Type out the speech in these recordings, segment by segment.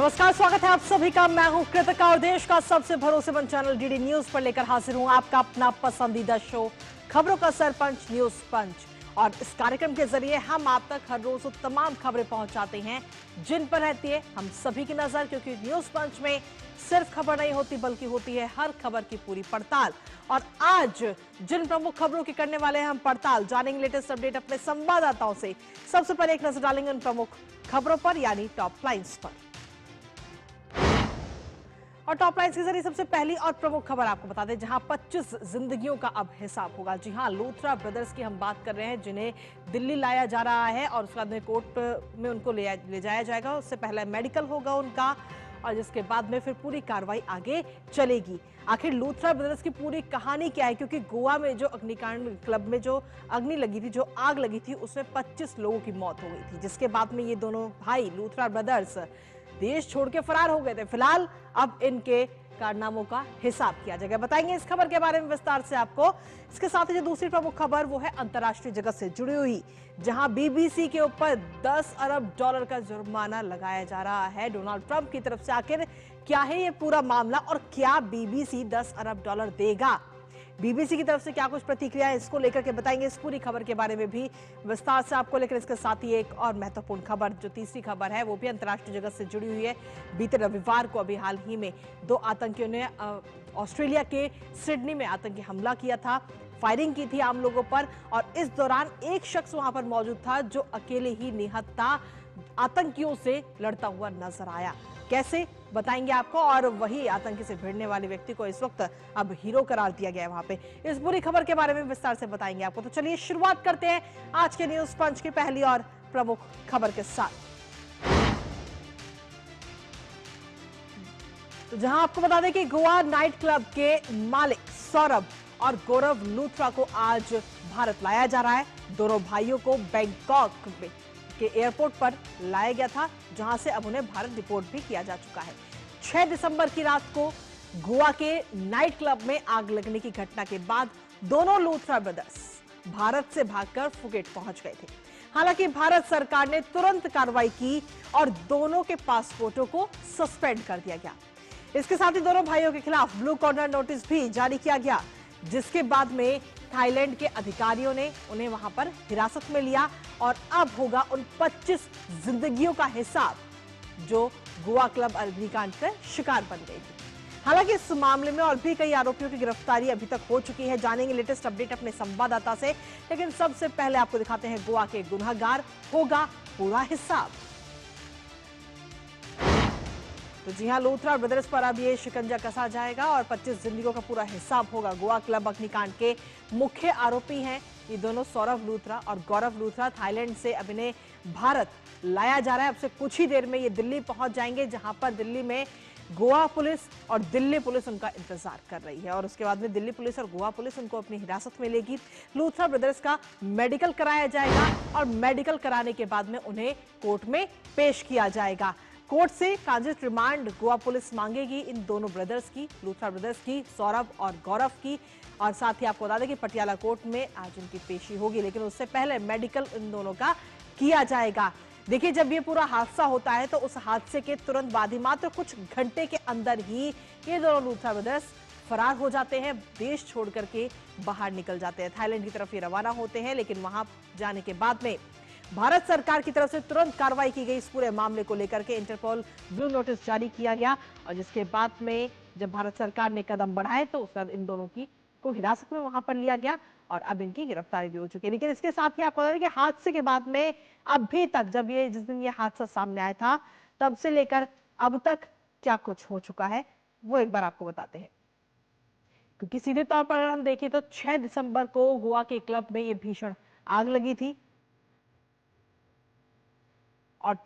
नमस्कार, स्वागत है आप सभी का। मैं हूं कृतिका और देश का सबसे भरोसेमंद चैनल डीडी न्यूज पर लेकर हाजिर हूं आपका अपना पसंदीदा शो खबरों का सरपंच न्यूज पंच। और इस कार्यक्रम के जरिए हम आप तक हर रोज वो तमाम खबरें पहुंचाते हैं जिन पर रहती है हम सभी की नजर, क्योंकि न्यूज पंच में सिर्फ खबर नहीं होती बल्कि होती है हर खबर की पूरी पड़ताल। और आज जिन प्रमुख खबरों की करने वाले हैं हम पड़ताल, जानेंगे लेटेस्ट अपडेट अपने संवाददाताओं से। सबसे पहले एक नजर डालेंगे उन प्रमुख खबरों पर, यानी टॉप लाइन्स पर। और टॉप लाइन्स के जरिए सबसे पहली और प्रमुख खबर आपको बता दें, जहां 25 जिंदगियों का अब हिसाब होगा। जी हां, लूथरा ब्रदर्स की हम बात कर रहे हैं, जिन्हें दिल्ली लाया जा रहा है और उसके बाद में कोर्ट में उनको ले जाया जाएगा। उससे पहले मेडिकल होगा उनका और जिसके बाद में फिर पूरी कार्रवाई आगे चलेगी। आखिर लूथरा ब्रदर्स की पूरी कहानी क्या है, क्योंकि गोवा में जो अग्निकांड क्लब में जो अग्नि लगी थी, जो आग लगी थी, उसमें 25 लोगों की मौत हो गई थी, जिसके बाद में ये दोनों भाई लूथरा ब्रदर्स देश छोड़ के फरार हो गए थे। फिलहाल अब इनके कारनामों का हिसाब किया जाएगा। बताएंगे इस खबर के बारे में विस्तार से आपको। इसके साथ ही जो दूसरी प्रमुख खबर वो है अंतर्राष्ट्रीय जगत से जुड़ी हुई, जहां बीबीसी के ऊपर $10 अरब का जुर्माना लगाया जा रहा है डोनाल्ड ट्रंप की तरफ से। आखिर क्या है ये पूरा मामला और क्या बीबीसी $10 अरब देगा? बीबीसी की तरफ से क्या कुछ प्रतिक्रिया है, इसको लेकर के बताएंगे इस पूरी खबर के बारे में भी विस्तार से आपको। लेकर इसके साथ ही एक और महत्वपूर्ण खबर, जो तीसरी खबर है, वो भी अंतर्राष्ट्रीय जगत से जुड़ी हुई है। बीते रविवार को अभी हाल ही में 2 आतंकियों ने ऑस्ट्रेलिया के सिडनी में आतंकी हमला किया था, फायरिंग की थी आम लोगों पर, और इस दौरान एक शख्स वहां पर मौजूद था जो अकेले ही निहत्था आतंकियों से लड़ता हुआ नजर आया। कैसे, बताएंगे आपको। और वही आतंकी से भिड़ने वाले व्यक्ति को इस वक्त अब हीरो करार दिया गया है वहां पे। इस पूरी खबर के बारे में विस्तार से बताएंगे आपको। तो चलिए शुरुआत करते हैं आज के न्यूज पंच की पहली और प्रमुख खबर के साथ। तो जहां आपको बता दें कि गोवा नाइट क्लब के मालिक सौरभ और गौरव लूथरा को आज भारत लाया जा रहा है। दोनों भाइयों को बैंकॉक के एयरपोर्ट पर लाया गया था, जहां से अब उन्हें भारत डिपोर्ट भी किया जा चुका है। 6 दिसंबर की रात को गोवा के नाइट क्लब में आग लगने की घटना के बाद दोनों लूथरा ब्रदर्स भारत से भागकर फुकेट पहुंच गए थे। हालांकि भारत सरकार ने तुरंत कार्रवाई की और दोनों के पासपोर्टों को सस्पेंड कर दिया गया। इसके साथ ही दोनों भाइयों के खिलाफ ब्लू कॉर्नर नोटिस भी जारी किया गया, जिसके बाद में थाईलैंड के अधिकारियों ने उन्हें वहां पर हिरासत में लिया और अब होगा उन 25 जिंदगियों का हिसाब जो गोवा क्लब अग्निकांड का शिकार बन गई थी। हालांकि इस मामले में और भी कई आरोपियों की गिरफ्तारी अभी तक हो चुकी है। जानेंगे लेटेस्ट अपडेट अपने संवाददाता से, लेकिन सबसे पहले आपको दिखाते हैं गोवा के गुनहगार होगा पूरा हिसाब। तो जी हां, लूथरा ब्रदर्स पर अब ये शिकंजा कसा जाएगा और 25 जिंदगियों का पूरा हिसाब होगा। गोवा क्लब अग्निकांड के मुख्य आरोपी हैं ये दोनों, सौरभ लूथरा और गौरव लूथरा। थाईलैंड से अब इन्हें भारत लाया जा रहा है। अब से कुछ ही देर में ये दिल्ली पहुंच जाएंगे, जहां पर दिल्ली में गोवा पुलिस और दिल्ली पुलिस उनका इंतजार कर रही है और उसके बाद में दिल्ली पुलिस और गोवा पुलिस उनको अपनी हिरासत में लेगी। लूथरा ब्रदर्स का मेडिकल कराया जाएगा और मेडिकल कराने के बाद में उन्हें कोर्ट में पेश किया जाएगा। कोर्ट से ट्रांजिट रिमांड गोवा पुलिस मांगेगी इन दोनों ब्रदर्स की, लूथरा ब्रदर्स की, सौरभ और गौरव की। और साथ ही आपको बता दें कि पटियाला कोर्ट में आज उनकी पेशी होगी, लेकिन उससे पहले मेडिकल इन दोनों का किया जाएगा। देखिए, जब ये पूरा हादसा होता है तो उस हादसे के तुरंत बाद ही, मात्र कुछ घंटे के अंदर ही, ये दोनों लूथरा ब्रदर्स फरार हो जाते हैं, देश छोड़ करके बाहर निकल जाते हैं। थाईलैंड की तरफ ये रवाना होते हैं, लेकिन वहां जाने के बाद में भारत सरकार की तरफ से तुरंत कार्रवाई की गई। इस पूरे मामले को लेकर के इंटरपोल ब्लू नोटिस जारी किया गया और जिसके बाद में जब भारत सरकार ने कदम बढ़ाए तो उसके बाद इन दोनों की को हिरासत में वहां पर लिया गया और अब इनकी गिरफ्तारी भी हो चुकी है। लेकिन इसके साथ ही आपको बता दें कि हादसे के बाद में अभी तक, जब ये जिस दिन ये हादसा सामने आया था तब से लेकर अब तक क्या कुछ हो चुका है वो एक बार आपको बताते हैं। क्योंकि सीधे तौर पर अगर हम देखें तो 6 दिसंबर को गोवा के क्लब में ये भीषण आग लगी थी और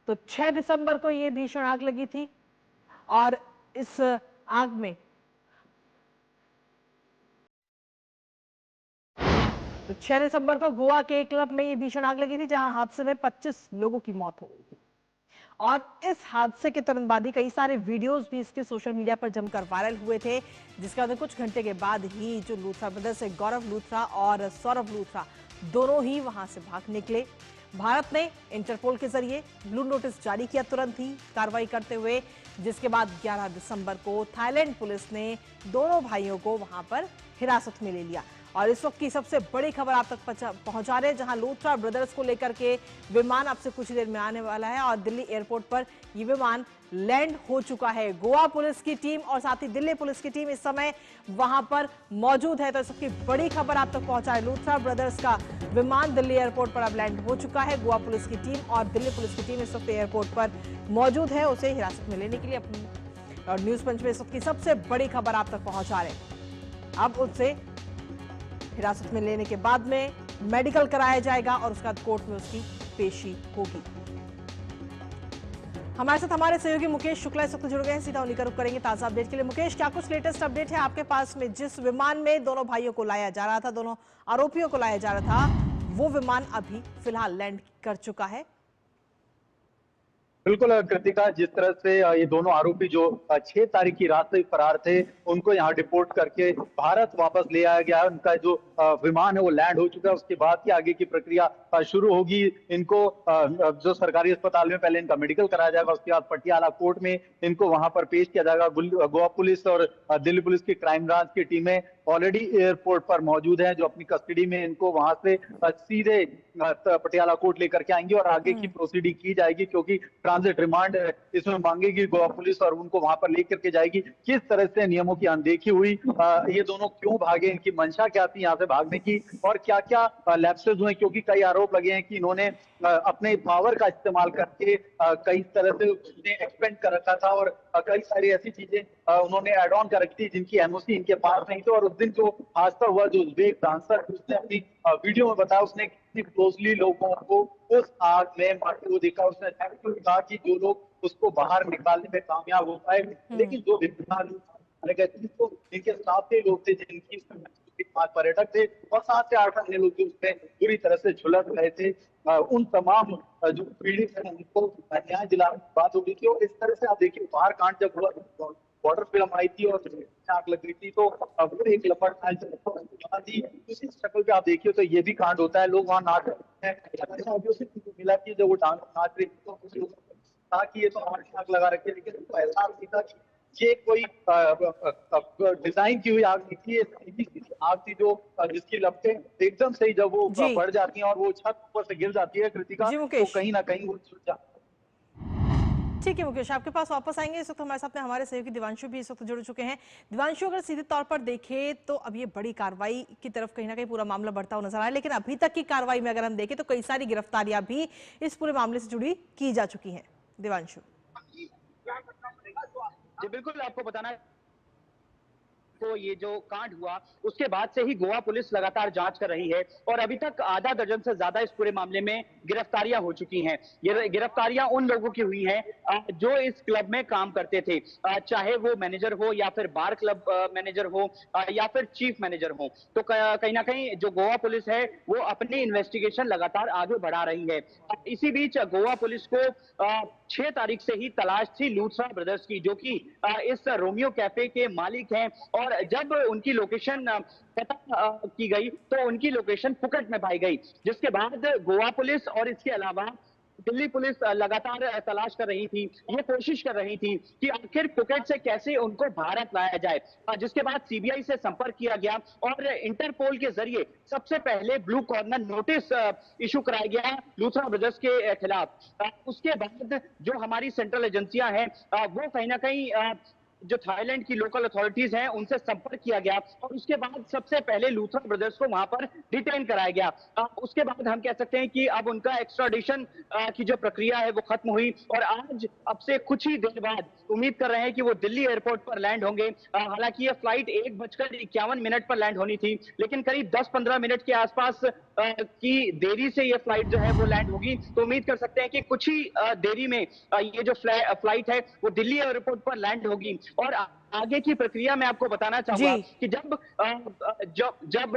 तो 6 दिसंबर को ये भीषण आग लगी थी और इस आग में तो 6 दिसंबर को गोवा के क्लब में ये भीषण आग लगी थी, जहां हादसे में 25 लोगों की मौत हो गई थी। और इस हादसे के तुरंत बाद ही कई सारे वीडियोस भी इसके सोशल मीडिया पर जमकर वायरल हुए थे, जिसके बाद कुछ घंटे के बाद ही जो लूथरा ब्रदर्स है, गौरव लूथरा और सौरभ लूथरा, दोनों ही वहां से भाग निकले। भारत ने इंटरपोल के जरिए ब्लू नोटिस जारी किया तुरंत ही कार्रवाई करते हुए, जिसके बाद 11 दिसंबर को थाईलैंड पुलिस ने दोनों भाइयों को वहां पर हिरासत में ले लिया। और इस वक्त की सबसे बड़ी खबर आप तक पहुंचा रहे हैं, जहां लोथरा ब्रदर्स को लेकर के विमान अब से कुछ देर में आने वाला है और दिल्ली एयरपोर्ट पर यह विमान लैंड हो चुका है। गोवा पुलिस की टीम और साथ ही दिल्ली पुलिस की टीम इस समय वहां पर मौजूद है। तो इस वक्त की बड़ी खबर आप तक पहुंचा है, लोथरा ब्रदर्स का विमान दिल्ली एयरपोर्ट पर अब लैंड हो चुका है। गोवा पुलिस की टीम और दिल्ली पुलिस की टीम इस वक्त एयरपोर्ट पर मौजूद है उसे हिरासत में लेने के लिए। और न्यूज पंच में इस वक्त की सबसे बड़ी खबर आप तक पहुंचा रहे हैं। अब उससे हिरासत में लेने के बाद में मेडिकल कराया जाएगा और उसके बाद कोर्ट में उसकी पेशी होगी। हमारे साथ हमारे सहयोगी मुकेश शुक्ला इस वक्त जुड़ गए हैं, सीधा उन्हीं का रुख करेंगे ताजा अपडेट के लिए। मुकेश, क्या कुछ लेटेस्ट अपडेट है आपके पास में? जिस विमान में दोनों भाइयों को लाया जा रहा था, दोनों आरोपियों को लाया जा रहा था, वो विमान अभी फिलहाल लैंड कर चुका है। बिल्कुल कृतिका, जिस तरह से ये दोनों आरोपी जो 6 तारीख की रात से फरार थे, उनको यहाँ डिपोर्ट करके भारत वापस ले आया गया है। उनका जो विमान है वो लैंड हो चुका है। उसके बाद की आगे की प्रक्रिया शुरू होगी। इनको जो सरकारी अस्पताल में पहले इनका मेडिकल कराया जाएगा, उसके बाद पटियाला कोर्ट में इनको वहां पर पेश किया जाएगा। गोवा पुलिस और दिल्ली पुलिस की क्राइम ब्रांच की टीमें ऑलरेडी एयरपोर्ट पर मौजूद हैं, जो अपनी कस्टडी में इनको वहां से सीधे पटियाला कोर्ट लेकर के आएंगे और आगे की प्रोसीडिंग की जाएगी, क्योंकि ट्रांजिट रिमांड इसमें मांगेगी गोवा पुलिस और उनको वहां पर लेकर के जाएगी। किस तरह से नियमों की अनदेखी हुई, ये दोनों क्यों भागे, इनकी मंशा क्या थी यहाँ से भागने की, और क्या क्या लैप्सेस हुए, क्योंकि कई आरोप लगे हैं कि इन्होंने अपने पावर का इस्तेमाल करके कई तरह से एक्सपेंड कर रखा था और कई सारी ऐसी चीजें उन्होंने एड ऑन कर रखी थी जिनकी एनओसी इनके पास नहीं थी। और उस दिन जो हादसा हुआ, जो उज़्बेक डांसर, उसने अपनी वीडियो में बताया उसने कितनी क्लोजली लोगों को उस आग में मरते हुए देखा। उसने कहा कि जो लोग उसको बाहर निकालने में कामयाब हो पाए, लेकिन जो तो इनके साथ के लोग थे, जिनकी 5 पर्यटक थे और 7 से 8 अन्य लोग जो उसमें पूरी तरह से झुलस रहे थे, उन तमाम जो पीड़ित हैं उनको न्याय दिलाने की बात हो रही थी। और इस तरह से आप देखिए, बाहर कांड जब हुआ, बॉर्डर फिल्म आई थी और आग लग गई थी, तो अब एक लपट थी उसी शक्ल पे आप देखिए तो ये भी कांड होता है। लोग वहां नाच रहे हैं, मिला कि जब वो डांस नाच रही थी तो कि ये तो आग लगा रखी है, लेकिन उनको एहसास नहीं था कि ये कोई डिजाइन की हुई आग नहीं थी, ये आग थी जो जिसकी लपटें एकदम से ही जब वो बढ़ जाती हैं और वो छत ऊपर से गिर जाती है कृतिका, तो कहीं ना कहीं वो छूट जाती है। ठीक है मुकेश, आपके पास वापस आएंगे। इस वक्त हमारे साथ में हमारे सहयोगी दिवांशु भी इस वक्त जुड़ चुके हैं। दिवांशु, अगर सीधे तौर पर देखें तो अब ये बड़ी कार्रवाई की तरफ कहीं ना कहीं पूरा मामला बढ़ता हुआ नजर आ रहा है, लेकिन अभी तक की कार्रवाई में अगर हम देखें तो कई सारी गिरफ्तारियां भी इस पूरे मामले से जुड़ी की जा चुकी हैं। दिवांशु जी बिल्कुल, आपको बताना तो ये जो कांड हुआ उसके बाद से ही गोवा पुलिस लगातार जांच कर रही है और अभी तक आधा दर्जन से ज्यादा इस पूरे मामले में गिरफ्तारियां हो चुकी हैं। ये गिरफ्तारियां उन लोगों की हुई हैं जो इस क्लब में काम करते थे, चाहे वो मैनेजर हो या फिर बार क्लब मैनेजर हो या फिर चीफ मैनेजर हो। तो कहीं ना कहीं जो गोवा पुलिस है वो अपनी इन्वेस्टिगेशन लगातार आगे बढ़ा रही है। इसी बीच गोवा पुलिस को 6 तारीख से ही तलाश थी लूथरा ब्रदर्स की, जो कि इस रोमियो कैफे के मालिक हैं। और जब उनकी लोकेशन पता की गई तो उनकी लोकेशन फुकेट में पाई गई, जिसके बाद गोवा पुलिस और इसके अलावा दिल्ली पुलिस लगातार तलाश कर रही थी, ये कोशिश कर रही थी कि आखिर फुकेट से कैसे उनको भारत लाया जाए। जिसके बाद सीबीआई से संपर्क किया गया और इंटरपोल के जरिए सबसे पहले ब्लू कॉर्नर नोटिस इशू कराया गया लूथरा ब्रदर्स के खिलाफ। उसके बाद जो हमारी सेंट्रल एजेंसियां हैं वो कहीं ना कहीं जो थाईलैंड की लोकल अथॉरिटीज हैं उनसे संपर्क किया गया और उसके बाद सबसे पहले लूथरा ब्रदर्स को वहां पर डिटेन कराया गया। उसके बाद हम कह सकते हैं कि अब उनका एक्स्ट्राडिशन की जो प्रक्रिया है वो खत्म हुई और आज अब से कुछ ही देर बाद उम्मीद कर रहे हैं कि वो दिल्ली एयरपोर्ट पर लैंड होंगे। हालांकि ये फ्लाइट 1:51 पर लैंड होनी थी, लेकिन करीब 10-15 मिनट के आसपास की देरी से ये फ्लाइट जो है वो लैंड होगी। तो उम्मीद कर सकते हैं कि कुछ ही देरी में ये जो फ्लाइट है वो दिल्ली एयरपोर्ट पर लैंड होगी। और आगे की प्रक्रिया मैं आपको बताना चाहूंगा कि जब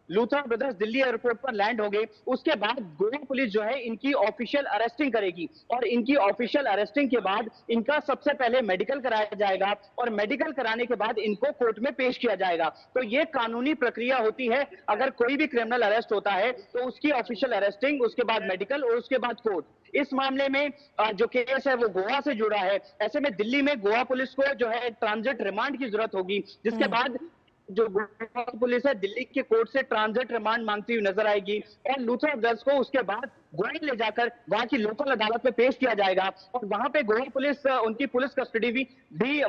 लूथरा ब्रदर्स दिल्ली एयरपोर्ट पर लैंड हो गए, उसके बाद गोवा पुलिस जो है इनकी ऑफिशियल अरेस्टिंग करेगी और इनकी ऑफिशियल अरेस्टिंग के बाद इनका सबसे पहले मेडिकल कराया जाएगा और मेडिकल कराने के बाद इनको कोर्ट में पेश किया जाएगा। तो ये कानूनी प्रक्रिया होती है, अगर कोई भी क्रिमिनल अरेस्ट होता है तो उसकी ऑफिशियल अरेस्टिंग, उसके बाद मेडिकल और उसके बाद कोर्ट। इस मामले में जो केस है वो गोवा से जुड़ा है। ऐसे में दिल्ली में गोवा पुलिस को जो है ट्रांजिट रिमांड की जरूरत होगी, जिसके बाद जो गोवा पुलिस है दिल्ली के कोर्ट से ट्रांजिट रिमांड मांगती हुई नजर आएगी और लूथरा ब्रदर्स को उसके बाद गोवा ले जाकर वहां की लोकल अदालत में पेश किया जाएगा और वहां पे गोवा पुलिस उनकी पुलिस कस्टडी भी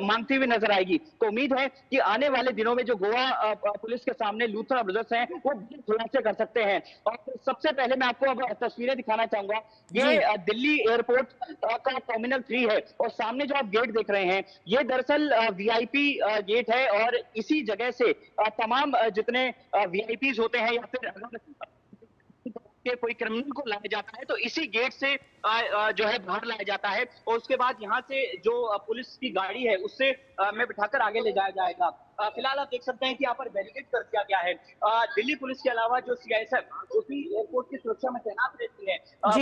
मांगती हुई नजर आएगी। तो उम्मीद है कि आने वाले दिनों में जो गोवा पुलिस के सामने लूथरा ब्रदर्स हैं वो खुलासे कर सकते हैं। और सबसे पहले मैं आपको अब तस्वीरें दिखाना चाहूंगा। ये दिल्ली एयरपोर्ट का टर्मिनल 3 है और सामने जो आप गेट देख रहे हैं ये दरअसल वीआईपी गेट है और इसी जगह से तमाम जितने वीआईपीज होते हैं या फिर अगर के कोई क्रिमिनल को लाया जाता है तो इसी गेट से जो है बाहर लाया जाता है और उसके बाद यहाँ से जो पुलिस की गाड़ी है उससे में बिठाकर आगे ले जाया जाएगा। फिलहाल आप देख सकते हैं कि यहाँ पर बैरिकेड कर दिया गया है। दिल्ली पुलिस के अलावा जो सीआईएसएफ जो कि एयरपोर्ट की सुरक्षा में तैनात रहती है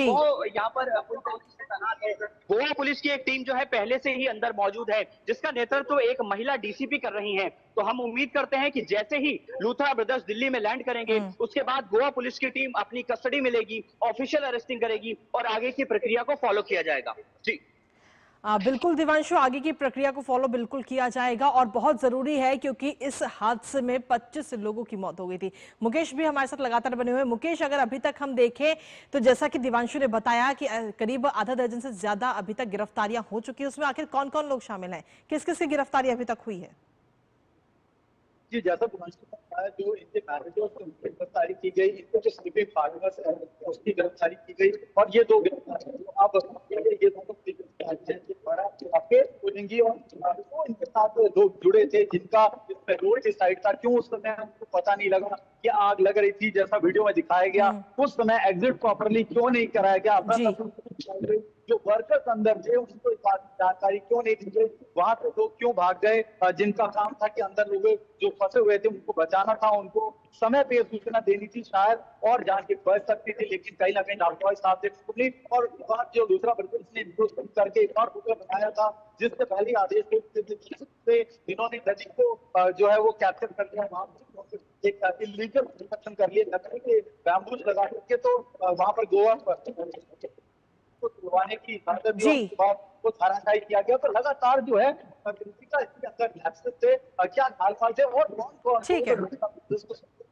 वो यहाँ पर पूरी तरीके से तैनात है। गोवा पुलिस की एक टीम जो है पहले से ही अंदर मौजूद है, जिसका नेतृत्व एक महिला डीसीपी कर रही है। तो हम उम्मीद करते हैं कि जैसे ही लूथरा ब्रदर्स दिल्ली में लैंड करेंगे उसके बाद गोवा पुलिस की टीम अपनी कस्टडी में लेगी, ऑफिशियल अरेस्टिंग करेगी और आगे की प्रक्रिया को फॉलो किया जाएगा। जी बिल्कुल दिवांशु, आगे की प्रक्रिया को फॉलो बिल्कुल किया जाएगा और बहुत जरूरी है क्योंकि इस हादसे में 25 लोगों की मौत हो गई थी। मुकेश भी हमारे साथ लगातार बने हुए हैं। मुकेश, अगर अभी तक हम देखें तो जैसा कि दिवांशु ने बताया कि करीब आधा दर्जन से ज्यादा अभी तक गिरफ्तारियां हो चुकी है, उसमें आखिर कौन कौन लोग शामिल हैं, किस किस की गिरफ्तारी अभी तक हुई है? जी, जैसा जो इनके मैनेजर्स थे उनकी गिरफ्तारी की गई, इनके जो स्लीपिंग पार्टनर्स है उसकी गिरफ्तारी की गई और ये दो गिरफ्तारी अब ये दोनों खुलेंगी और वो इनके साथ लोग जुड़े थे जिनका इस पेट्रोल डिसाइड था। क्यों उस समय उनको पता नहीं लगा कि आग लग रही थी, जैसा वीडियो में दिखाया गया उस समय एग्जिट प्रॉपरली क्यों नहीं कराया गया, जो वर्कर्स अंदर थे उनको इस बात की जानकारी क्यों नहीं दी गई, वहां से लोग क्यों भाग गए, जिनका काम था कि अंदर लोग जो फंसे हुए थे उनको बचाना था, उनको समय पे सूचना देनी थी, शायद और जान के बच सकती थी, लेकिन कहीं ना कहीं लापरवाही साथ से और बात जो दूसरा ब्रदर्स ने करके एक और वीडियो बनाया था जिससे पहले आदेश से इन्होंने नदी को जो है वो कैप्चर कर लिया, वहां एक इलीगल कंस्ट्रक्शन कर लिए, लकड़ी के बैम्बूज लगा करके, तो वहां पर गोवा को छुड़वाने की को धाराशायी किया गया। तो लगातार जो है इसके अंदर लैप्सेस थे, क्या ढालपाल थे और कौन कर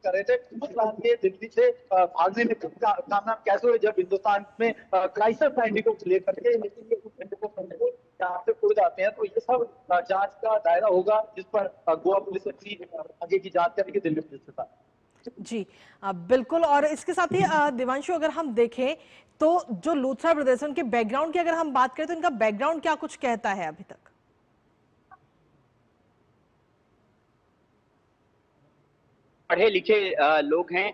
रहे थे, उस रात के दिल्ली से भागने में कामयाब कैसे हुए जब हिंदुस्तान में क्राइसिस इंडिको लेकर के, लेकिन ये यहाँ से उड़ जाते हैं। तो ये सब जांच का दायरा होगा जिस पर गोवा पुलिस अपनी आगे की जांच करेगी दिल्ली पुलिस के साथ। जी बिल्कुल। और इसके साथ ही दिवांशु, अगर हम देखें तो जो लूथरा ब्रदर्स उनके बैकग्राउंड की अगर हम बात करें तो इनका बैकग्राउंड क्या कुछ कहता है अभी तक? पढ़े लिखे लोग हैं,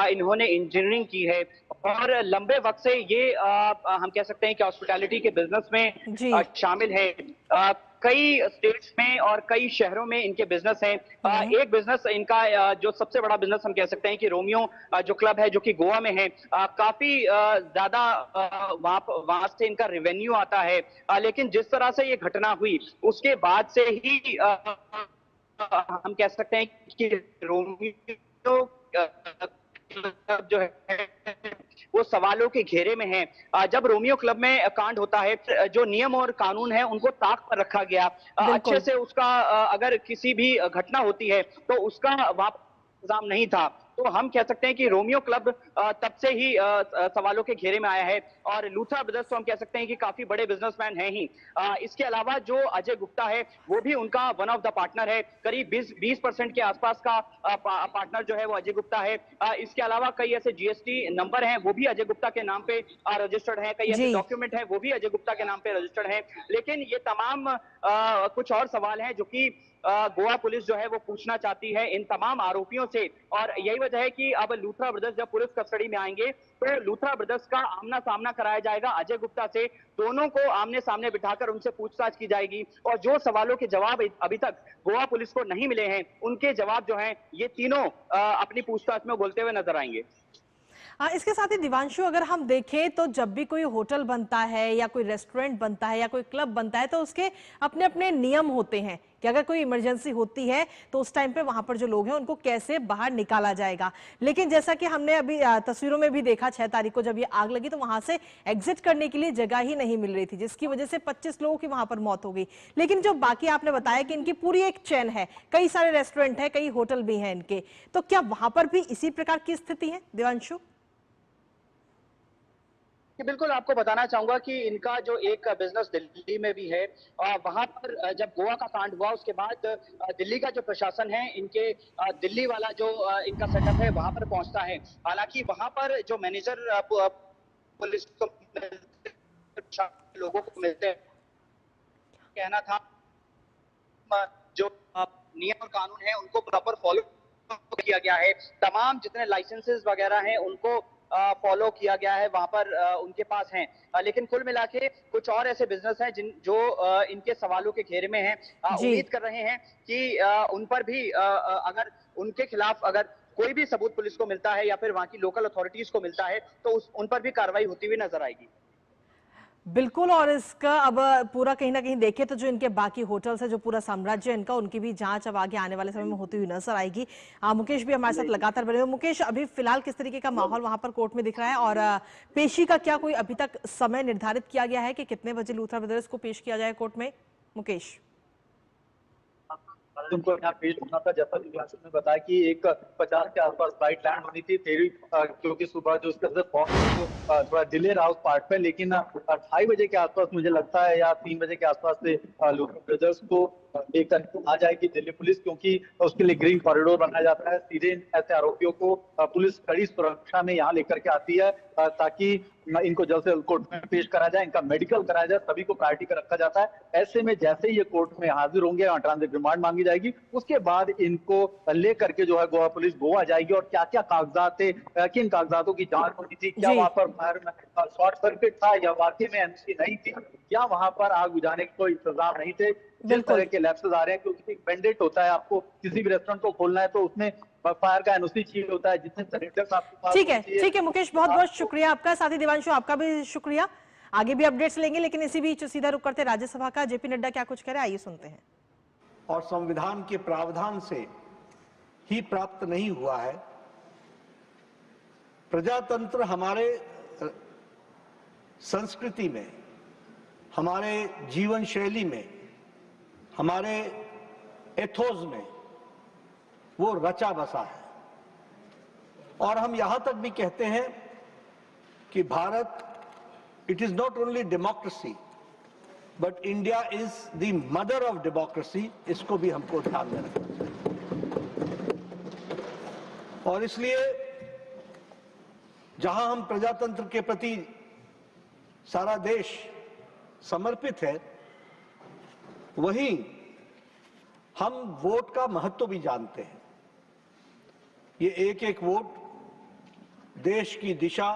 इन्होंने इंजीनियरिंग की है और लंबे वक्त से ये हम कह सकते हैं कि हॉस्पिटैलिटी के बिजनेस में शामिल है। कई स्टेट्स में और कई शहरों में इनके बिजनेस हैं। एक बिजनेस इनका जो सबसे बड़ा बिजनेस हम कह सकते हैं कि रोमियो जो क्लब है जो कि गोवा में है, काफी ज्यादा वहां से इनका रेवेन्यू आता है। लेकिन जिस तरह से ये घटना हुई उसके बाद से ही हम कह सकते हैं कि रोमियो जो है वो सवालों के घेरे में है। जब रोमियो क्लब में कांड होता है जो नियम और कानून है उनको ताक पर रखा गया, अच्छे से उसका अगर किसी भी घटना होती है तो उसका वहां इंतजाम नहीं था। तो हम कह सकते हैं कि रोमियो क्लब तब से ही सवालों के घेरे में आया है और लूथरा ब्रदर्स तो हम कह सकते हैं कि काफी बड़े बिजनेसमैन हैं ही। इसके अलावा जो अजय गुप्ता है वो भी उनका वन ऑफ द पार्टनर है, करीब 20% के आसपास का पार्टनर जो है वो अजय गुप्ता है। इसके अलावा कई ऐसे जीएसटी नंबर हैं वो भी अजय गुप्ता के नाम पे रजिस्टर्ड है, कई ऐसे डॉक्यूमेंट हैं वो भी अजय गुप्ता के नाम पे रजिस्टर्ड है। लेकिन ये तमाम कुछ और सवाल हैं जो कि गोवा पुलिस जो है वो पूछना चाहती है इन तमाम आरोपियों से। और यही वजह है कि अब लूथरा ब्रदर्स जब पुलिस कस्टडी में आएंगे तो लूथरा ब्रदर्स का आमना सामना कराया जाएगा अजय गुप्ता से। दोनों को आमने सामने बिठाकर उनसे पूछताछ की जाएगी और जो सवालों के जवाब अभी तक गोवा पुलिस को नहीं मिले हैं उनके जवाब जो हैं ये तीनों अपनी पूछताछ में बोलते हुए नजर आएंगे। इसके साथ ही दिवांशु, अगर हम देखें तो जब भी कोई होटल बनता है या कोई रेस्टोरेंट बनता है या कोई क्लब बनता है तो उसके अपने अपने नियम होते हैं कि अगर कोई इमरजेंसी होती है तो उस टाइम पे वहां पर जो लोग हैं उनको कैसे बाहर निकाला जाएगा। लेकिन जैसा कि हमने अभी तस्वीरों में भी देखा, 6 तारीख को जब ये आग लगी तो वहां से एग्जिट करने के लिए जगह ही नहीं मिल रही थी, जिसकी वजह से 25 लोगों की वहां पर मौत हो गई। लेकिन जो बाकी आपने बताया कि इनकी पूरी एक चेन है, कई सारे रेस्टोरेंट है, कई होटल भी हैं इनके, तो क्या वहां पर भी इसी प्रकार की स्थिति है दिवांशु? बिल्कुल, आपको बताना चाहूंगा कि इनका जो एक बिजनेस दिल्ली में भी है, वहां पर जब गोवा का कांड हुआ उसके बाद दिल्ली का जो प्रशासन है इनके दिल्ली वाला जो इनका सेटअप है वहां पर पहुंचता है। हालांकि वहां पर जो मैनेजर पुलिस को लोगों को मिलते हैं, कहना था जो नियम और कानून है उनको प्रॉपर फॉलो किया गया है। तमाम जितने लाइसेंसेस वगैरह हैं उनको फॉलो किया गया है, वहां पर उनके पास हैं। लेकिन कुल मिला के कुछ और ऐसे बिजनेस हैं जो इनके सवालों के घेरे में हैं। उम्मीद कर रहे हैं कि उन पर भी अगर उनके खिलाफ अगर कोई भी सबूत पुलिस को मिलता है या फिर वहां की लोकल अथॉरिटीज को मिलता है तो उन पर भी कार्रवाई होती हुई नजर आएगी। बिल्कुल, और इसका अब पूरा कहीं ना कहीं देखें तो जो इनके बाकी होटल्स है, जो पूरा साम्राज्य है इनका, उनकी भी जांच अब आगे आने वाले समय में होती हुई नजर आएगी। मुकेश भी हमारे साथ लगातार बने हुए। मुकेश, अभी फिलहाल किस तरीके का माहौल वहां पर कोर्ट में दिख रहा है और पेशी का क्या कोई अभी तक समय निर्धारित किया गया है कि कितने बजे लूथरा ब्रदर्स को पेश किया जाए कोर्ट में? मुकेश, उनको यहाँ पेश होना था, जैसा कि ने बताया कि एक 50 के आसपास फ्लाइट लैंड होनी थी क्योंकि सुबह जो उसका थोड़ा डिले रहा उस पार्ट पे, लेकिन 2:30 बजे के आसपास मुझे लगता है या 3 बजे के आसपास से लूथरा ब्रदर्स को लेकर आ जाएगी दिल्ली पुलिस, क्योंकि उसके लिए ग्रीन कॉरिडोर बनाया जाता है। सीधे ऐसे आरोपियों को पुलिस कड़ी सुरक्षा में यहाँ लेकर के आती है ताकि इनको जल्द से जल्द कोर्ट में पेश करा जाए, इनका मेडिकल कराया जाए, सभी को प्रायोरिटी पर रखा जाता है। ऐसे में जैसे ही ये कोर्ट में हाजिर होंगे और ट्रांजिट रिमांड मांगी जाएगी, उसके बाद इनको लेकर के जो है गोवा पुलिस गोवा जाएगी। और क्या क्या कागजात थे, किन कागजातों की जांच होनी थी, क्या वहां पर फायर में शॉर्ट सर्किट था या वाकई में एनओसी नहीं थी, क्या वहां पर आग बुझाने के कोई इंतजाम नहीं थे, जिस तरह के लैप्सेस आ रहे हैं। क्योंकि एक मैंडेट होता है, आपको किसी भी रेस्टोरेंट को खोलना है तो उसमें फायर का एनओसी चाहिए होता है, जितने सिलेंडर्स आपके पास। ठीक है मुकेश, बहुत बहुत शुक्रिया आपका। साथ ही दिवांशु, आपका भी शुक्रिया। आगे भी अपडेट्स लेंगे, लेकिन इसी बीच सीधा रुक करते राज्यसभा का। जेपी नड्डा क्या कुछ कह रहे हैं, आइए सुनते हैं। और संविधान के प्रावधान से ही प्राप्त नहीं हुआ है। प्रजातंत्र हमारे संस्कृति में, हमारे जीवन शैली में, हमारे एथोस में वो रचा बसा है। और हम यहां तक भी कहते हैं कि Bharat, it is not only democracy but India is the mother of democracy. इसको भी हमको ध्यान में रखना चाहिए। और इसलिए जहां हम प्रजातंत्र के प्रति सारा देश समर्पित है, वहीं हम वोट का महत्व भी जानते हैं। ये एक एक वोट देश की दिशा,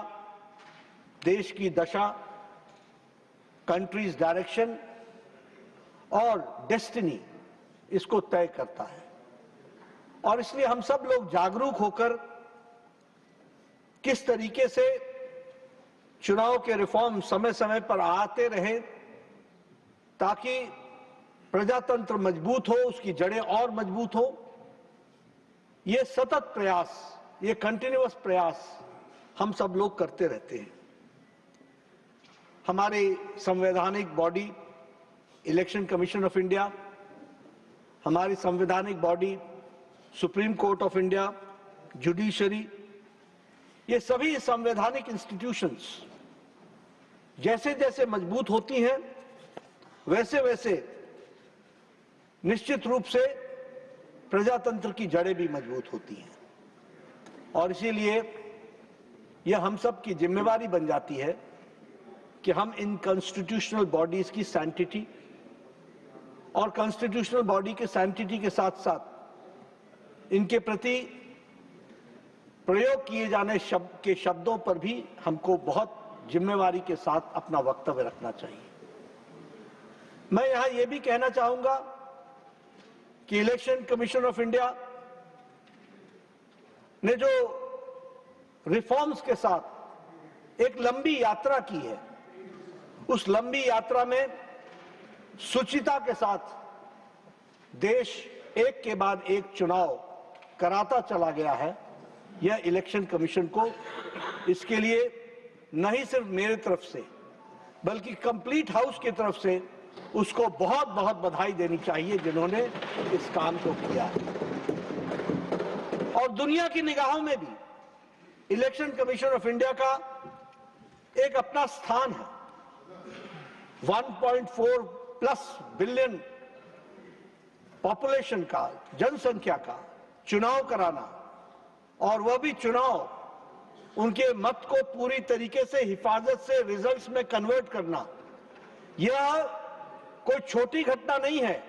देश की दशा, कंट्रीज डायरेक्शन और डेस्टिनी, इसको तय करता है। और इसलिए हम सब लोग जागरूक होकर किस तरीके से चुनाव के रिफॉर्म समय समय पर आते रहें ताकि प्रजातंत्र मजबूत हो, उसकी जड़ें और मजबूत हो। ये सतत प्रयास, ये कंटिन्यूअस प्रयास हम सब लोग करते रहते हैं। हमारी संवैधानिक body election commission of India, हमारी संवैधानिक body supreme court of India, judiciary, ये सभी संवैधानिक इंस्टीट्यूशंस जैसे जैसे मजबूत होती हैं वैसे वैसे निश्चित रूप से प्रजातंत्र की जड़ें भी मजबूत होती हैं। और इसीलिए यह हम सब की जिम्मेवारी बन जाती है कि हम इन कॉन्स्टिट्यूशनल बॉडीज की सैंक्टिटी और कॉन्स्टिट्यूशनल बॉडी के सैंक्टिटी के साथ साथ इनके प्रति प्रयोग किए जाने के शब्दों पर भी हमको बहुत जिम्मेवारी के साथ अपना वक्तव्य रखना चाहिए। मैं यहां यह भी कहना चाहूंगा कि इलेक्शन कमीशन ऑफ इंडिया ने जो रिफॉर्म्स के साथ एक लंबी यात्रा की है, उस लंबी यात्रा में शुचिता के साथ देश एक के बाद एक चुनाव कराता चला गया है। यह इलेक्शन कमीशन को इसके लिए न ही सिर्फ मेरे तरफ से बल्कि कंप्लीट हाउस की तरफ से उसको बहुत बहुत बधाई देनी चाहिए जिन्होंने इस काम को किया है। और दुनिया की निगाहों में भी इलेक्शन कमीशन ऑफ इंडिया का एक अपना स्थान है। 1.4 प्लस बिलियन पॉपुलेशन का, जनसंख्या का चुनाव कराना और वह भी चुनाव उनके मत को पूरी तरीके से हिफाजत से रिजल्ट्स में कन्वर्ट करना, यह कोई छोटी घटना नहीं है,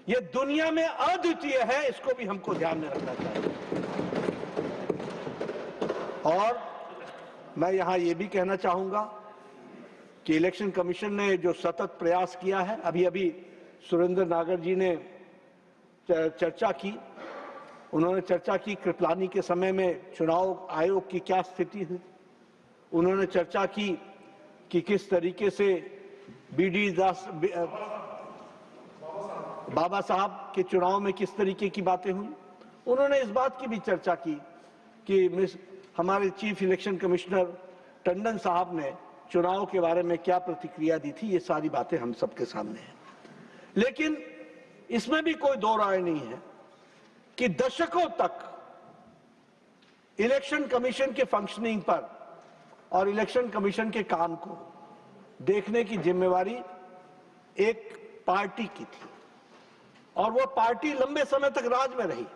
यह दुनिया में अद्वितीय है। इसको भी हमको ध्यान में रखना चाहिए। और मैं यहां यह भी कहना चाहूंगा कि इलेक्शन कमीशन ने जो सतत प्रयास किया है, अभी सुरेंद्र नागर जी ने चर्चा की, उन्होंने चर्चा की कृपलानी के समय में चुनाव आयोग की क्या स्थिति थी। उन्होंने चर्चा की कि किस तरीके से बीडी दास बाबा साहब के चुनाव में किस तरीके की बातें हुई। उन्होंने इस बात की भी चर्चा की कि हमारे चीफ इलेक्शन कमिश्नर टंडन साहब ने चुनाव के बारे में क्या प्रतिक्रिया दी थी। ये सारी बातें हम सबके सामने हैं। लेकिन इसमें भी कोई दो राय नहीं है कि दशकों तक इलेक्शन कमीशन के फंक्शनिंग पर और इलेक्शन कमीशन के काम को देखने की जिम्मेवारी एक पार्टी की थी और वह पार्टी लंबे समय तक राज में रही।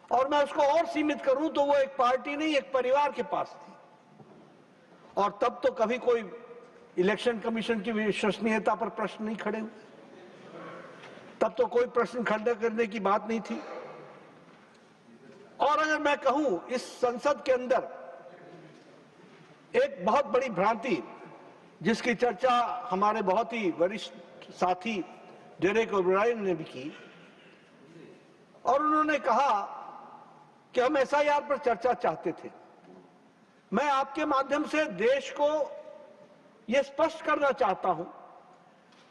और मैं उसको और सीमित करूं तो वो एक पार्टी नहीं, एक परिवार के पास थी। और तब तो कभी कोई इलेक्शन कमीशन की विश्वसनीयता पर प्रश्न नहीं खड़े हुए, तब तो कोई प्रश्न खड़ा करने की बात नहीं थी। और अगर मैं कहूं, इस संसद के अंदर एक बहुत बड़ी भ्रांति जिसकी चर्चा हमारे बहुत ही वरिष्ठ साथी डेरेक ओब्रायन ने भी की, और उन्होंने कहा कि हम एसआईआर पर चर्चा चाहते थे। मैं आपके माध्यम से देश को यह स्पष्ट करना चाहता हूं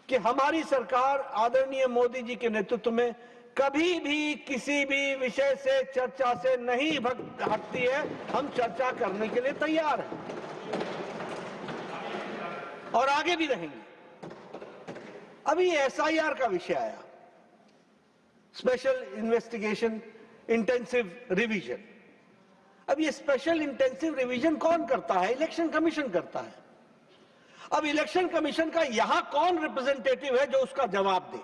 कि हमारी सरकार आदरणीय मोदी जी के नेतृत्व में कभी भी किसी भी विषय से चर्चा से नहीं हटती है। हम चर्चा करने के लिए तैयार हैं और आगे भी रहेंगे। अभी एसआईआर का विषय आया, स्पेशल इन्वेस्टिगेशन इंटेंसिव रिवीजन। अब ये स्पेशल इंटेंसिव रिवीजन कौन करता है? इलेक्शन कमीशन करता है। अब इलेक्शन कमीशन का यहां कौन रिप्रेजेंटेटिव है जो उसका जवाब दे?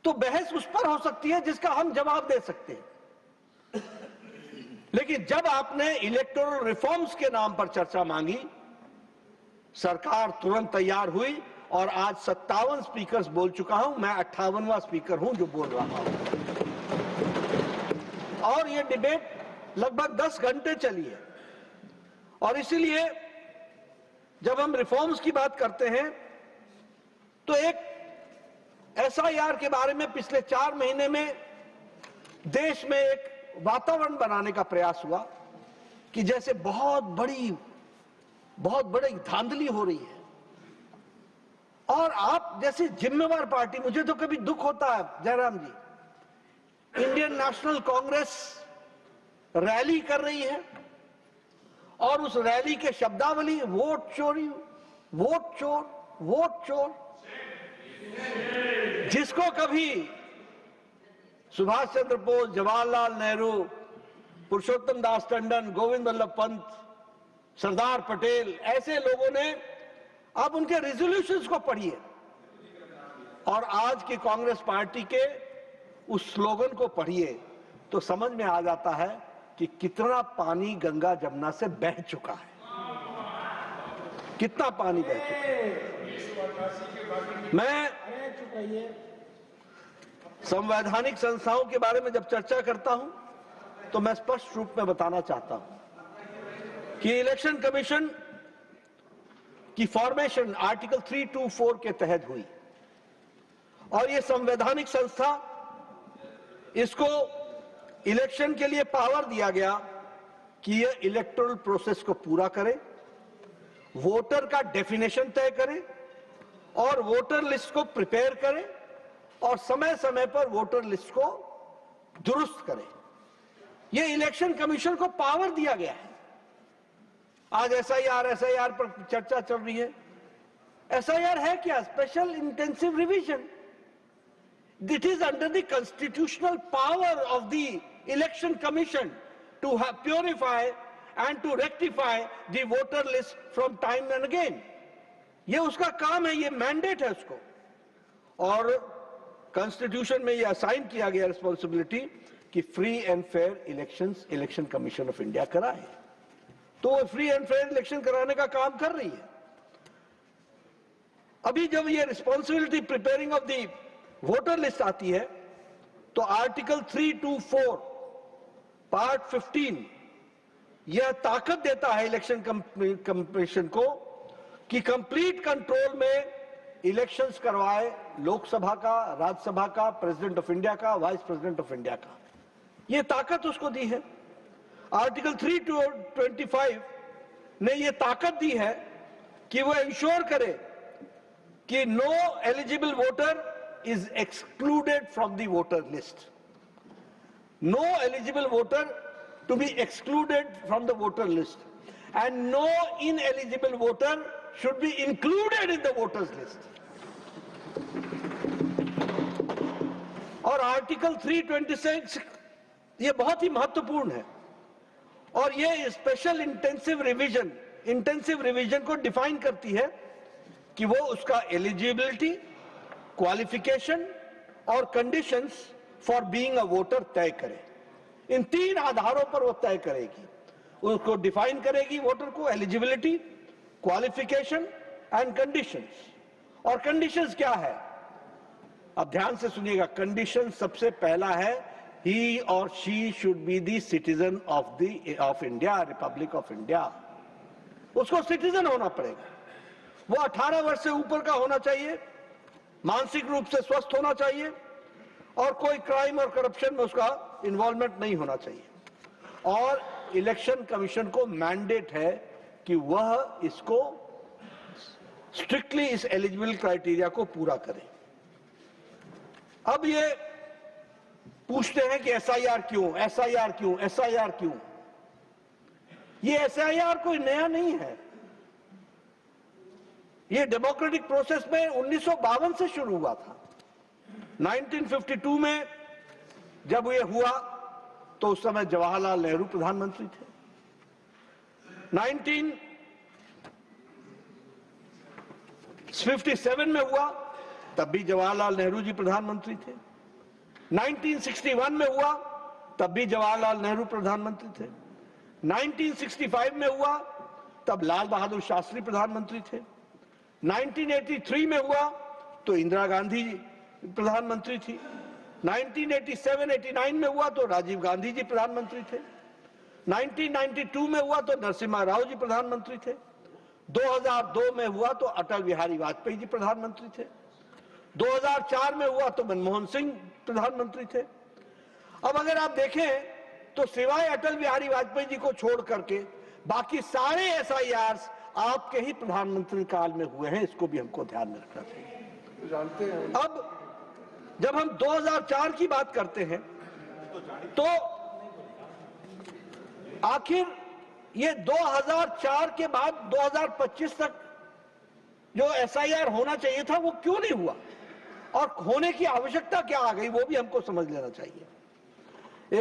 तो बहस उस पर हो सकती है जिसका हम जवाब दे सकते हैं। लेकिन जब आपने इलेक्टोरल रिफॉर्म्स के नाम पर चर्चा मांगी, सरकार तुरंत तैयार हुई और आज 57 स्पीकर्स बोल चुका हूं, मैं 58वां स्पीकर हूं जो बोल रहा हूं। और यह डिबेट लगभग 10 घंटे चली है। और इसीलिए जब हम रिफॉर्म्स की बात करते हैं तो एक एसआईआर के बारे में पिछले 4 महीने में देश में एक वातावरण बनाने का प्रयास हुआ कि जैसे बहुत बड़ी धांधली हो रही है। और आप जैसे जिम्मेवार पार्टी, मुझे तो कभी दुख होता है जयराम जी, इंडियन नेशनल कांग्रेस रैली कर रही है और उस रैली के शब्दावली वोट चोरी, वोट चोर, वोट चोर। जिसको कभी सुभाष चंद्र बोस, जवाहरलाल नेहरू, पुरुषोत्तम दास टंडन, गोविंद वल्लभ पंत, सरदार पटेल, ऐसे लोगों ने, आप उनके रेजोल्यूशंस को पढ़िए और आज की कांग्रेस पार्टी के उस स्लोगन को पढ़िए तो समझ में आ जाता है कि कितना पानी गंगा जमुना से बह चुका है, कितना पानी बह चुका है। मैं संवैधानिक संस्थाओं के बारे में जब चर्चा करता हूं तो मैं स्पष्ट रूप में बताना चाहता हूं कि इलेक्शन कमीशन की फॉर्मेशन आर्टिकल 324 के तहत हुई और ये संवैधानिक संस्था, इसको इलेक्शन के लिए पावर दिया गया कि ये इलेक्टोरल प्रोसेस को पूरा करे, वोटर का डेफिनेशन तय करे और वोटर लिस्ट को प्रिपेयर करे और समय समय पर वोटर लिस्ट को दुरुस्त करे। ये इलेक्शन कमीशन को पावर दिया गया है। आज एसआईआर पर चर्चा चल रही है। एसआईआर है क्या? Special intensive revision. It is under the constitutional power of the election commission to purify and to rectify the voter list from time and again. ये उसका काम है, ये मैंडेट है उसको। और कॉन्स्टिट्यूशन में ये असाइन किया गया रिस्पॉन्सिबिलिटी कि free and fair elections election commission of India कराए, तो वो फ्री एंड फेयर इलेक्शन कराने का काम कर रही है। अभी जब ये responsibility preparing of the voter list आती है तो आर्टिकल 324 पार्ट 15 यह ताकत देता है इलेक्शन कमीशन को कि कंप्लीट कंट्रोल में इलेक्शंस करवाए, लोकसभा का, राज्यसभा का, प्रेसिडेंट ऑफ इंडिया का, वाइस प्रेसिडेंट ऑफ इंडिया का। यह ताकत उसको दी है। आर्टिकल 325 ने यह ताकत दी है कि वह इंश्योर करे कि no eligible voter is excluded from the voter list. No eligible voter to be excluded from the voter list, and no ineligible voter should be included in the voters list. और article 326 ये बहुत ही महत्वपूर्ण है और ये special intensive revision को define करती है कि वो उसका एलिजिबिलिटी, क्वालिफिकेशन और conditions for being a voter तय करे। इन तीन आधारों पर वो तय करेगी, उसको डिफाइन करेगी वोटर को, एलिजिबिलिटी, क्वालिफिकेशन एंड कंडीशंस। और कंडीशंस क्या है? अब ध्यान से सुनिएगा। कंडीशन सबसे पहला है ही और she should be the citizen of India, Republic of India. उसको सिटीजन होना पड़ेगा, वो 18 वर्ष से ऊपर का होना चाहिए, मानसिक रूप से स्वस्थ होना चाहिए और कोई क्राइम और करप्शन में उसका इन्वॉल्वमेंट नहीं होना चाहिए। और इलेक्शन कमीशन को मैंडेट है कि वह इसको स्ट्रिक्टली इस एलिजिबल क्राइटेरिया को पूरा करे। अब ये पूछते हैं कि एसआईआर क्यों, एसआईआर क्यों, एसआईआर क्यों? ये एसआईआर कोई नया नहीं है। ये डेमोक्रेटिक प्रोसेस में 1952 से शुरू हुआ था। 1952 में जब ये हुआ तो उस समय जवाहरलाल नेहरू प्रधानमंत्री थे। 1957 में हुआ तब भी जवाहरलाल नेहरू जी प्रधानमंत्री थे। 1961 में हुआ तब भी जवाहरलाल नेहरू प्रधानमंत्री थे। 1965 में हुआ तब लाल बहादुर शास्त्री प्रधानमंत्री थे। 1983 में हुआ तो इंदिरा गांधी प्रधानमंत्री थी। 1987-89 में हुआ तो राजीव गांधी जी प्रधानमंत्री थे। 1992 में हुआ तो नरसिम्हा राव जी प्रधानमंत्री थे। 2002 में हुआ तो अटल बिहारी वाजपेयी जी प्रधानमंत्री थे। 2004 में हुआ तो मनमोहन सिंह प्रधानमंत्री थे। अब अगर आप देखें तो सिवाय अटल बिहारी वाजपेयी जी को छोड़ करके बाकी सारे एसआईआर्स आपके ही प्रधानमंत्री काल में हुए हैं। इसको भी हमको ध्यान में रखना चाहिए। जानते हैं। अब जब हम 2004 की बात करते हैं तो आखिर ये 2004 के बाद 2025 तक जो एसआईआर होना चाहिए था वो क्यों नहीं हुआ और होने की आवश्यकता क्या आ गई, वो भी हमको समझ लेना चाहिए।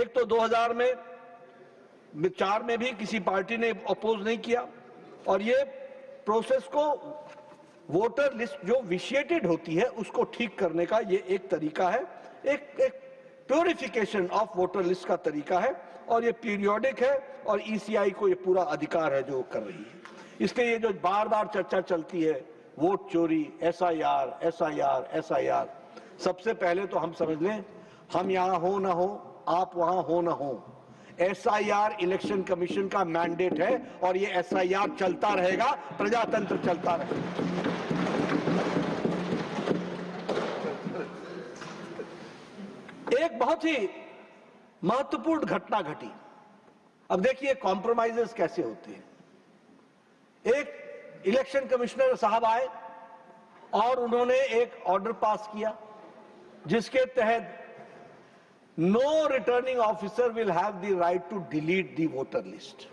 एक तो 2004 में भी किसी पार्टी ने अपोज नहीं किया और ये प्रोसेस को वोटर लिस्ट जो विशिएटेड होती है उसको ठीक करने का ये एक तरीका है, एक प्योरिफिकेशन ऑफ वोटर लिस्ट का तरीका है और ये पीरियोडिक है और ईसीआई को ये पूरा अधिकार है जो कर रही है। इसलिए ये जो बार बार चर्चा चलती है वोट चोरी, एसआईआर एसआईआर एसआईआर, सबसे पहले तो हम समझ लें, हम यहां हो ना हो, आप वहां हो ना हो, एसआईआर इलेक्शन कमीशन का मैंडेट है और ये एसआईआर चलता रहेगा, प्रजातंत्र चलता रहेगा। एक बहुत ही महत्वपूर्ण घटना घटी। अब देखिए कॉम्प्रोमाइजेस कैसे होते हैं। एक इलेक्शन कमिश्नर साहब आए और उन्होंने एक ऑर्डर पास किया जिसके तहत no returning officer will have the right to delete the voter list.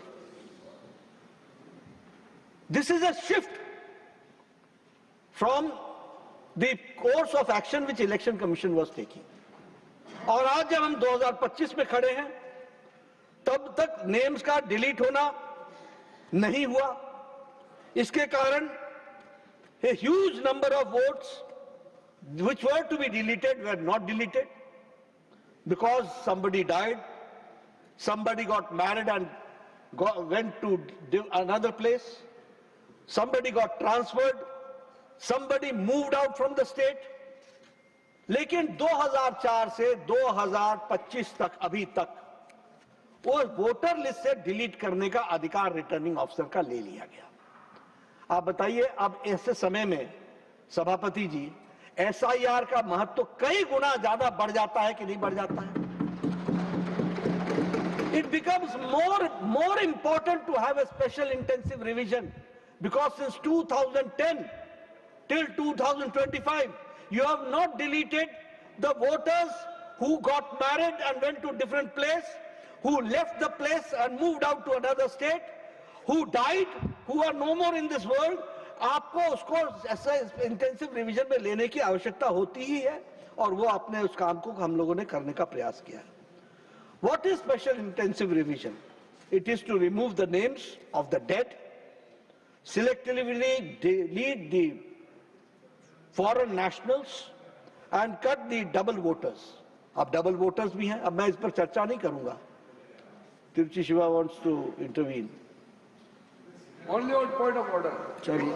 This is a shift from the course of action which election commission was taking. और आज जब हम 2025 में खड़े हैं, तब तक नेम्स का डिलीट होना नहीं हुआ। इसके कारण a huge number of votes which were to be deleted were not deleted because somebody died, somebody got married and went to another place, somebody got transferred, somebody moved out from the state. लेकिन 2004 से 2025 तक अभी तक वो voter list से delete करने का अधिकार रिटर्निंग ऑफिसर का ले लिया गया। आप बताइए, अब ऐसे समय में सभापति जी, एसआईआर का महत्व कई गुना ज्यादा बढ़ जाता है कि नहीं बढ़ जाता है? It becomes more important to have a special intensive revision because since 2010 till 2025 you have not deleted the voters who got married and went to different place, who left the place and moved out to another state, who died, who are no more in this world. आपको उसको ऐसा intensive revision में लेने की आवश्यकता होती ही है और वो आपने उस काम को हम लोगों ने करने का प्रयास किया है। What is special intensive revision? It is to remove the names of the dead, selectively delete the foreign nationals and cut the double voters. अब double voters भी हैं। अब मैं इस पर चर्चा नहीं करूंगा। Tiruchi Shiva wants to intervene. Only on point of order. चलिए।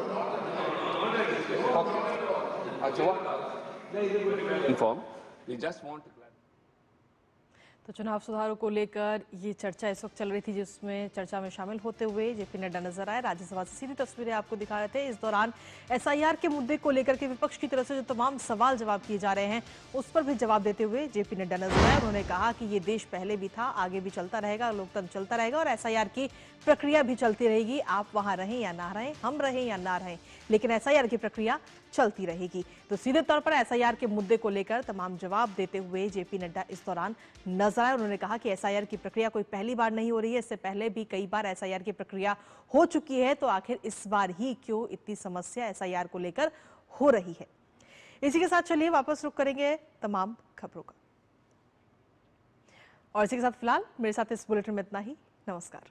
Inform. We just want to clarify. तो चुनाव सुधारों को लेकर ये चर्चा इस वक्त चल रही थी, जिसमें चर्चा में शामिल होते हुए जेपी नड्डा नजर आए। राज्यसभा से सीधी तस्वीरें आपको दिखा रहे थे। इस दौरान एसआईआर के मुद्दे को लेकर के विपक्ष की तरफ से जो तमाम सवाल जवाब किए जा रहे हैं, उस पर भी जवाब देते हुए जेपी नड्डा नजर आए। उन्होंने कहा कि ये देश पहले भी था, आगे भी चलता रहेगा, लोकतंत्र चलता रहेगा और एसआईआर की प्रक्रिया भी चलती रहेगी। आप वहां रहें या ना रहें, हम रहें या ना रहें, लेकिन एसआईआर की प्रक्रिया चलती रहेगी। तो सीधे तौर पर एसआईआर के मुद्दे को लेकर तमाम जवाब देते हुए जेपी नड्डा इस दौरान नजर आए। उन्होंने कहा कि एसआईआर की प्रक्रिया कोई पहली बार नहीं हो रही है, इससे पहले भी कई बार एसआईआर की प्रक्रिया हो चुकी है, तो आखिर इस बार ही क्यों इतनी समस्या एसआईआर को लेकर हो रही है। इसी के साथ चलिए वापस रुख करेंगे तमाम खबरों का, और इसी के साथ फिलहाल मेरे साथ इस बुलेटिन में इतना ही। नमस्कार।